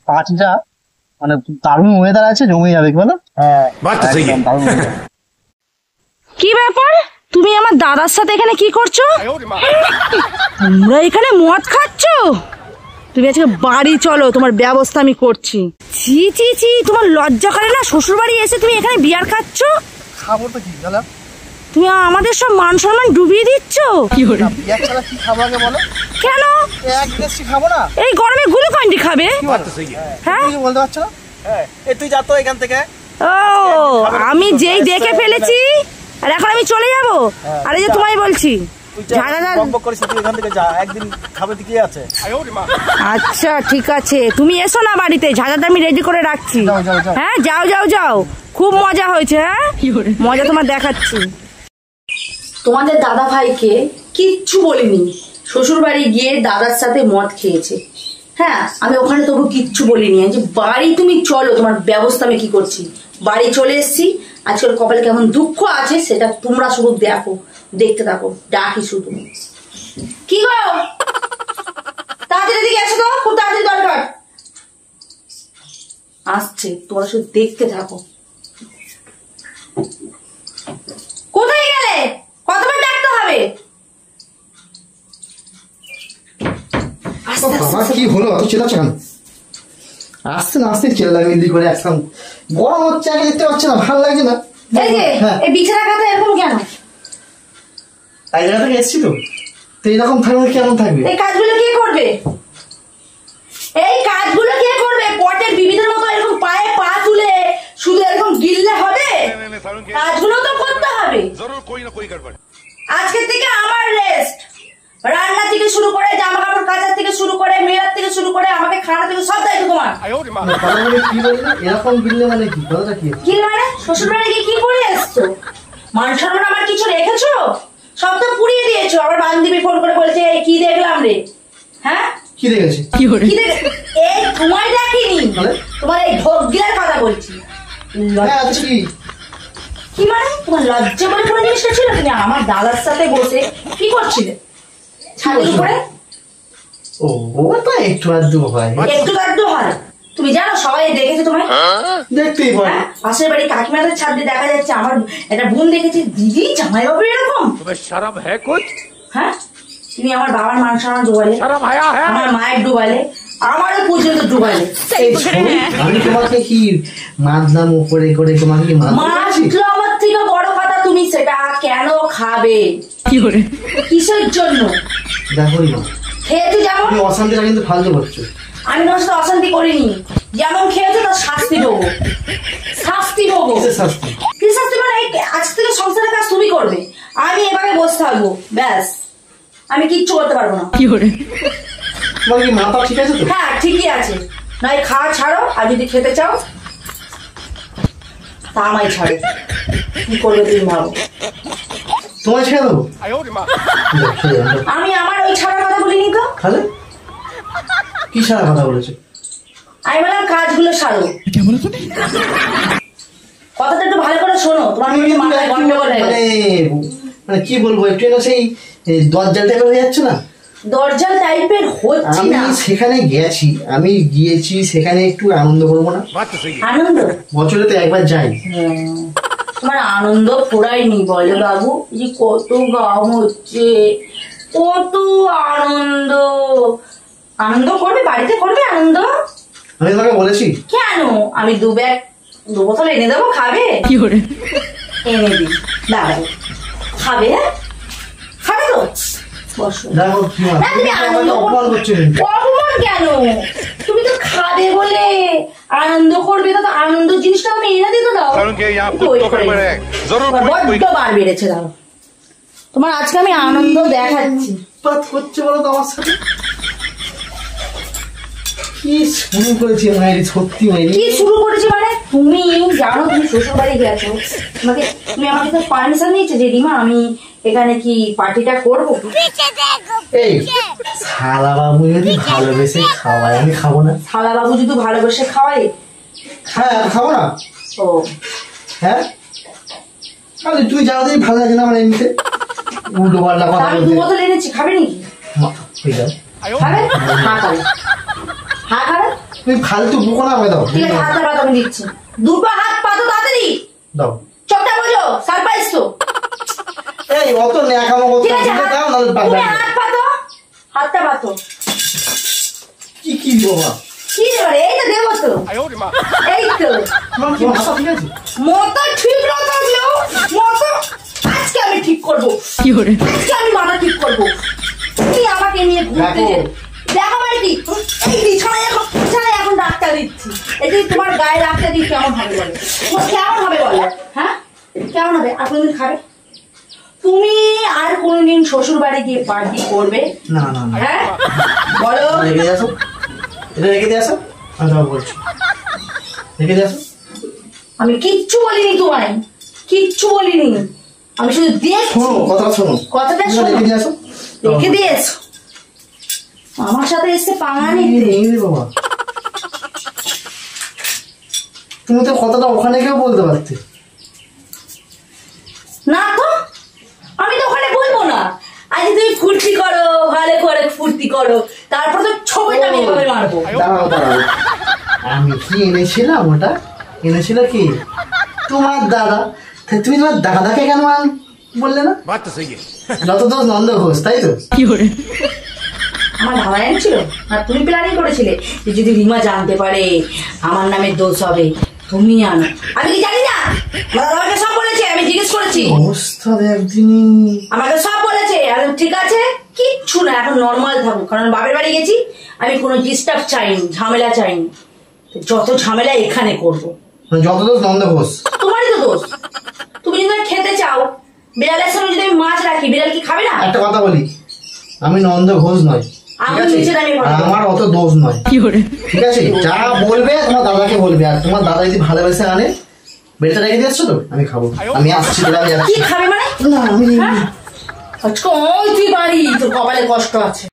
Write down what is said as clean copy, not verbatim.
পাঁচটা মানে দারুণ ওয়েদার আছে, জমে যাবে বলো। হ্যাঁ কি ব্যাপার, তুমি আমার দাদার সাথে এখানে কি করছো? তোমরা এখানে মদ খাচ্ছো? তুমি আজকে বাড়ি চলো, তোমার ব্যবস্থা আমি করছি। ছি ছি ছি, তোমার লজ্জা করে না? শ্বশুর বাড়ি এসে তুমি এখানে বিয়ার খাচ্ছ? খাবো তো কি বলো? তুমি আমাদের সব মান সম্মান ডুবিয়ে দিচ্ছ। কি হলো? বিয়ার ছাড়া কি খাবো আগে বলো? কেন এক দেশি খাবো না? এই গরমে গ্লুকন্ডি খাবে? হ্যাঁ কিছু বলতে পারছো না? হ্যাঁ তুই যা তো এখান থেকে। ও আমি যেই দেখে ফেলেছি, আর এখন আমি চলে যাবো। আরে যে তোমায় বলছি, আচ্ছা ঠিক আছে, তুমি এসো না বাড়িতে, ঝাঁঝাটা আমি রেডি করে রাখছি। হ্যাঁ যাও যাও যাও, খুব মজা হয়েছে। হ্যাঁ মজা তোমার দেখাচ্ছি। তোমাদের দাদা ভাইকে কিচ্ছু বলিনি, শ্বশুর বাড়ি গিয়ে দাদার সাথে মদ খেয়েছে। হ্যাঁ আমি ওখানে তবু কিচ্ছু বলিনি, যে বাড়ি তুমি চলো, তোমার ব্যবস্থা আমি কি করছি। বাড়ি চলে এসছি, আজকের কপালে কেমন দুঃখ আছে সেটা তোমরা শুধু দেখো, দেখতে থাকো, ডাকি শুধু। কি গো তাড়াতাড়ি দিকে এসো তো, খুব তাড়াতাড়ি দরকার আসছে, তোমরা শুধু দেখতে থাকো। কোথায় গেলে? কতবার ডাকতে হবে? কি হলো অত চেলাচ্ছ কেন? আসছে না আসতে চেল্লামিল্লি করে একদম গরম হচ্ছে, আগে দেখতে পাচ্ছ না? ভালো লাগছে না? এই বিছানা কাঁথা এরকম কেন? এই জায়গা থেকে এসছি তো, তো এরকম থাকবে কেমন থাকবে? এই কাজগুলো কে করবে? এই কাজগুলো কে করবে? পটের বিবিদের মতো এরকম পায়ে পা তুলে শুধু এরকম গিললে হবে? কাজগুলো তো করতে হবে। আজকে থেকে আমার রেস্ট, রান্না থেকে শুরু করে জামা কাপড় কাচার থেকে শুরু করে মেলার থেকে শুরু করে আমাকে খাওয়া থেকে সব দায়িত্ব তোমার। এরকম গিললে মানে কি? কথাটা কি? গিল মানে শ্বশুর বাড়ি গিয়ে কি করে এসছো? মান সম্মান আমার কিছু রেখেছো? সব তো পুড়িয়ে দিয়েছো। আমার বান্ধবী ফোন করে বলছে কি দেখলাম রে। হ্যাঁ কি দেখেছি? এই তোমায় ডাকিনি, তোমার এই ঢোক গিলার কথা বলছি। কি মানে তোমার লজ্জা বলে কোনো জিনিসটা ছিল? তুমি আমার দাদার সাথে বসে কি করছিলে ছাদের উপরে? ও তো একটু আধটু হয়, একটু আধটু হয়। তুমি জানো সবাই দেখেছে তোমায়, দেখতেই পারে। পাশের বাড়ি কাকিমাদের ছাদ দিয়ে দেখা যাচ্ছে আমার একটা বোন দেখেছি, দিদি জামাই বাবু এরকম। শরম হ্যায় কুছ? হ্যাঁ তুমি আমার বাবার মান সম্মান ডুবাইলে, আমার মায়ের ডুবাইলে, আমারও পর্যন্ত ডুবাইলে। আমি তোমাকে কি মানলাম উপরে করে? তোমাকে কি মানলাম? আমার থেকে বড় কথা তুমি সেটা কেন খাবে? কিসের জন্য? দেখো খেয়েছো যেমন, তুমি অশান্তিটা কিন্তু ফালতু করছো। আমি তোমার সাথে অশান্তি করিনি, যেমন খেয়েছো তার শাস্তি দেবো। শাস্তি দেবো? কি শাস্তি? মানে আজ থেকে সংসারের কাজ তুমি করবে, আমি এভাবে বসে থাকবো, ব্যাস। আমি কিচ্ছু করতে পারবো না। তোমার কি মাথা ঠিক আছে তো? হ্যাঁ ঠিকই আছে, নয় খাওয়া ছাড়ো, আর যদি খেতে চাও তা আমায় ছাড়ো। কি করবে তুমি ভাবো। তোমায় ছেড়ে দেবো? আমি আমার ওই ছাড়ার কথা বলিনি তো। তাহলে কি ছাড়া কথা বলেছে? আমি বললাম কাজগুলো সারো। কথাটা একটু ভালো করে শোনো, তোমার মাথায় গন্ডগোল হয়ে গেছে। মানে কি বলবো, একটু সেই দরজাল টাইপের হয়ে যাচ্ছে না? দরজাল টাইপের হচ্ছে না? আমি সেখানে গেছি, আমি গিয়েছি সেখানে একটু আনন্দ করবো না? আনন্দ বছরে তো একবার যাই। তোমার আনন্দ ফোড়াইনি বলে বাবু, যে কত গাম হচ্ছে, কত আনন্দ। আনন্দ করবে, বাড়িতে করবে আনন্দ। আমি তোমাকে বলেছি কেন? আমি দু বোতল এনে দেবো, খাবে? কি করে এনে দিই, দাঁড়াবো, খাবে? খাবে তো বসো। তুমি আনন্দ অপমান কেন? তুমি তো খাবে বলে আনন্দ করবে, তো আনন্দ জিনিসটা আমি এনে দিতে দাও। বড্ড বার বেড়েছে, দাও তোমার আজকে আমি আনন্দ দেখাচ্ছি। হচ্ছে বলো তো আমার সাথে কি শুরু করেছি? মায়ের সত্যি মায়ের কি শুরু করেছি মানে? তুমি জানো তুমি শ্বশুর বাড়ি গেছো, তুমি আমাকে তো পারমিশন দিয়েছো যে রিমা আমি এখানে কি পার্টিটা করবো? এই শালা বাবু যদি ভালোবেসে খাওয়ায় আমি খাবো না? শালা বাবু যদি ভালোবেসে খাওয়াই? হ্যাঁ খাবো না। ও হ্যাঁ তুই যাও, যদি ভালো লাগে না আমার এমনিতে উল্টো পাল্টা কথা বলতে। দু বোতল এনেছি, খাবে নাকি? ঠিক আছে খাবে? হ্যাঁ খাবে, হ্যাঁ খাবে। তুমি ফালতু বুকো না, আমাকে দাও। ঠিক আছে, হাতটা পাতো, আমি দিচ্ছি। দুটো হাত পাতো তাড়াতাড়ি। দাও। চোখটা বোঝো, সারপ্রাইজ তো। এই অত ন্যাকামো করতে ঠিক আছে, দাও, নাহলে তুমি হাত পাতো, হাতটা পাতো। কি বাবা? কি দেবো? এই তো দেবো তো। এই তো। তোমার কি মাথা ঠিক আছে? মাথা ঠিক না থাকলেও মাথা আজকে আমি ঠিক করবো। আজকে আমি মাথা ঠিক করবো। তুমি আমাকে নিয়ে ঘুরতে দেখো। দেখো মানে কি, এই বিছানায় এখন ডাক্তার দিচ্ছি, এটি তোমার গায়ে ডাক্তার দিই, কেমন হবে বলো? তোমার কেমন হবে বলো? হ্যাঁ, কেমন হবে? আর কোনদিন খাবে? তুমি আর কোনদিন শ্বশুর বাড়ি গিয়ে পার্টি করবে না না না, হ্যাঁ বলো? রেখে দিয়ে আসো, এটা রেখে দিয়ে আসো, আমি সব বলছি, রেখে দিয়ে আসো। আমি কিচ্ছু বলিনি তোমায়, কিচ্ছু বলিনি, আমি শুধু দেখছি। শোনো, কথাটা শোনো, কথাটা শোনো। রেখে দিয়ে আসো। রেখে দিয়েছো? আমার সাথে এসে পাঙা নিতে? এই রে বাবা, তুমি তো কথাটা ওখানে গিয়েও বলতে পারতে। না তো, আমি তো ওখানে বলবো না। আজ তুমি ফুর্তি করো, ভালো করে ফুর্তি করো, তারপর তো ছবিটা আমি এভাবে মারবো। দাঁড়াও দাঁড়াও, আমি কি এনেছিলাম? ওটা এনেছিল কি তোমার দাদা। তুমি তোমার দাদাকে কেন বললে না? যত দোষ নন্দ ঘোষ, তাই তো? আমার দাদা এনেছিল আর তুমি প্ল্যানিং করেছিলে যে যদি রিমা জানতে পারে আমার নামে দোষ হবে, তুমি আনো। আমি কি জানি না? আমার দাদা আমাকে সব বলেছে, আমি জিজ্ঞেস করেছি, অবস্থা একদিনই আমাকে সব বলেছে। আর ঠিক আছে, কিচ্ছু না, এখন নর্মাল থাকুক, কারণ বাপের বাড়ি গেছি, আমি কোনো ডিস্টার্ব চাইনি, ঝামেলা চাইনি। যত ঝামেলা এখানে করবো। যত দোষ নন্দ ঘোষ। তোমারই তো দোষ। তুমি যদি খেতে চাও, বিড়ালের সঙ্গে যদি আমি মাছ রাখি, বিড়াল কি খাবে না? একটা কথা বলি, আমি নন্দ ঘোষ নয়, ঠিক আমি আছে? নিচে দাঁড়িয়ে ভালো আর আমার অত দোষ নয়, ঠিক আছে? যা বলবে তোমার দাদাকে বলবে, আর তোমার দাদা যদি ভালোবেসে আনে, বেড়েটা রেখে দিচ্ছ তো, আমি খাবো। আমি আসছি, আমি কি যাচ্ছি। খাবে মানে? না আমি হ্যাঁ? আজকে ওই তুই বাড়ি, তোর কপালে কষ্ট আছে।